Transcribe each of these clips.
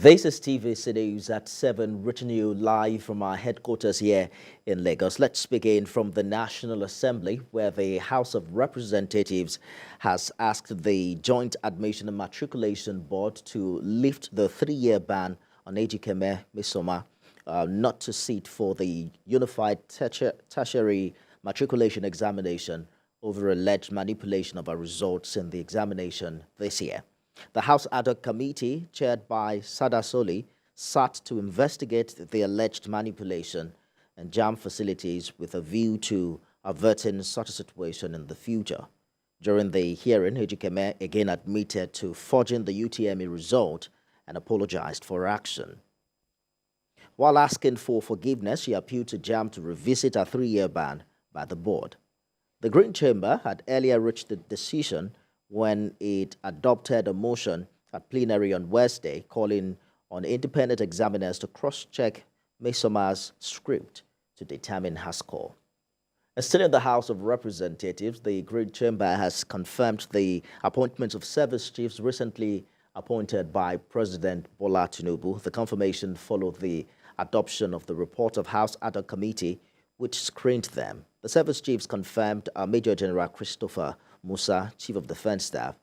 This is TVC News at 7, reaching you live from our headquarters here in Lagos. Let's begin from the National Assembly, where the House of Representatives has asked the Joint Admission and Matriculation Board to lift the 3-year ban on Ejikeme Mmesoma not to sit for the Unified Tertiary Matriculation Examination over alleged manipulation of our results in the examination this year. The House Ad-hoc Committee, chaired by Sada Soli, sat to investigate the alleged manipulation and Jamb facilities with a view to averting such a situation in the future. During the hearing, Ejikeme again admitted to forging the UTME result and apologized for her action. While asking for forgiveness, she appealed to Jamb to revisit a 3-year ban by the board. The Green Chamber had earlier reached the decision when it adopted a motion at plenary on Wednesday calling on independent examiners to cross-check Mmesoma's script to determine her score. Still in the House of Representatives, the Green Chamber has confirmed the appointment of service chiefs recently appointed by President Bola Tinubu. The confirmation followed the adoption of the report of House Ad-hoc Committee, which screened them. The service chiefs confirmed Major General Christopher Musa, Chief of Defense Staff,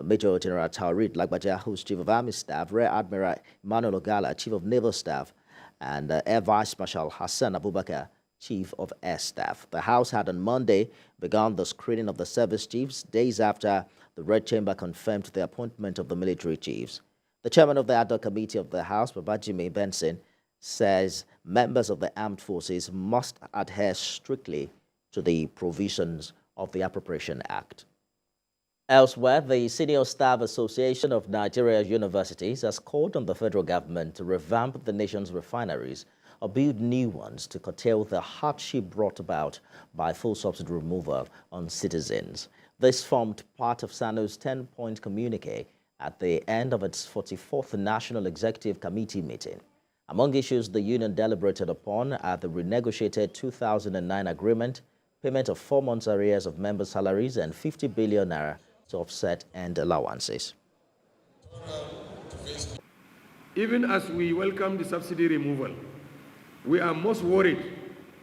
Major General Taurid Lagbaja, who's Chief of Army Staff, Rear Admiral Emmanuel Ogala, Chief of Naval Staff, and Air Vice Marshal Hassan Abubakar, Chief of Air Staff. The House had on Monday begun the screening of the service chiefs, days after the Red Chamber confirmed the appointment of the military chiefs. The chairman of the Ad-hoc Committee of the House, Babajimi Benson, says members of the armed forces must adhere strictly to the provisions of the Appropriation Act. Elsewhere, the Senior Staff Association of Nigeria Universities has called on the federal government to revamp the nation's refineries or build new ones to curtail the hardship brought about by full subsidy removal on citizens. This formed part of SSANU's 10-point communique at the end of its 44th National Executive Committee meeting. Among issues the union deliberated upon are the renegotiated 2009 agreement, payment of 4 months' arrears of members' salaries, and 50 billion naira to offset end allowances. Even as we welcome the subsidy removal, we are most worried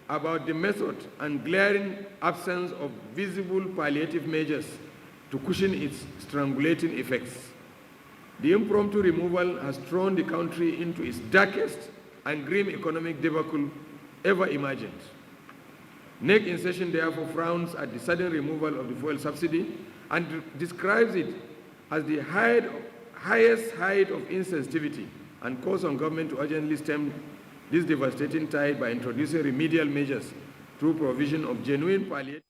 about the method and glaring absence of visible palliative measures to cushion its strangulating effects. The impromptu removal has thrown the country into its darkest and grim economic debacle ever imagined. NEC in session therefore frowns at the sudden removal of the fuel subsidy and describes it as the highest height of insensitivity and calls on government to urgently stem this devastating tide by introducing remedial measures through provision of genuine palliative.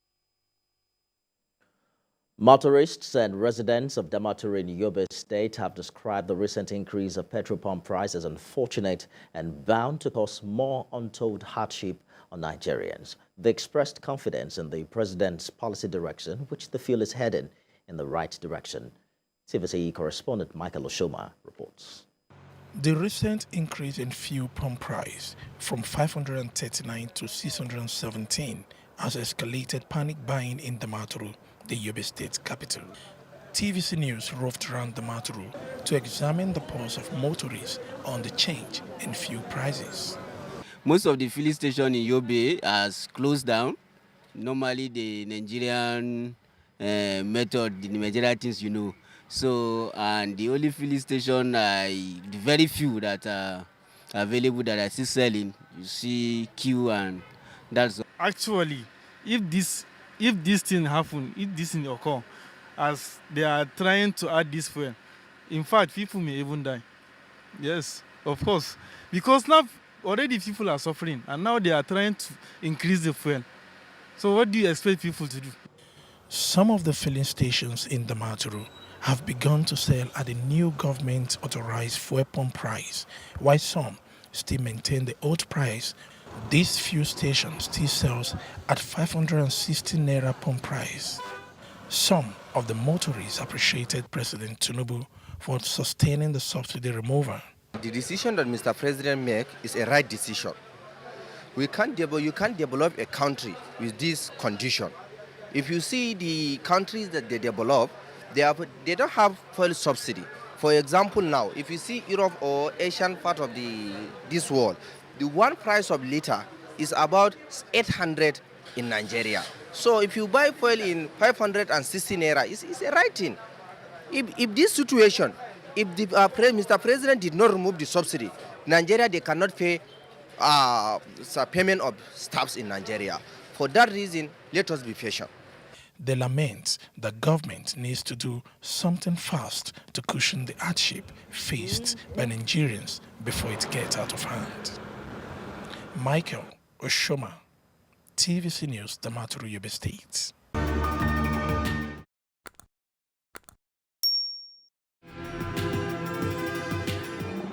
Motorists and residents of Damaturu in Yobe State have described the recent increase of petrol pump prices as unfortunate and bound to cause more untold hardship on Nigerians. They expressed confidence in the president's policy direction, which they feel is heading in the right direction. TVC correspondent Michael Oshoma reports. The recent increase in fuel pump price from 539 to 617 has escalated panic buying in Damaturu, the Yobe State capital. TVC News roved around Damaturu to examine the pulse of motorists on the change in fuel prices. Most of the filling station in Yobe has closed down. Normally the Nigerian method, the Nigerian things, you know. So, and the only filling station, the very few that are available that are still selling, you see queue, and that's actually, if this thing happen, if this thing occur, as they are trying to add this fuel, in fact, people may even die. Yes, of course, because now already people are suffering, and now they are trying to increase the fuel. So what do you expect people to do? Some of the filling stations in Damaturu have begun to sell at the new government-authorized fuel pump price, while some still maintain the old price. This fuel station still sells at 560 naira pump price. Some of the motorists appreciated President Tinubu for sustaining the subsidy removal. The decision that Mr. President made is a right decision. You can't develop a country with this condition. If you see the countries that they develop, they don't have fuel subsidy For example, now, if you see Europe or Asian part of this world, the one price of liter is about 800 in Nigeria. So if you buy fuel in 560 naira, it's a right thing. If this situation, if the Mr. President did not remove the subsidy, Nigeria, they cannot pay payment of staffs in Nigeria. For that reason, let us be patient. They lament the government needs to do something fast to cushion the hardship faced by Nigerians before it gets out of hand. Michael Oshoma, TVC News, Damaturu, Yobe State.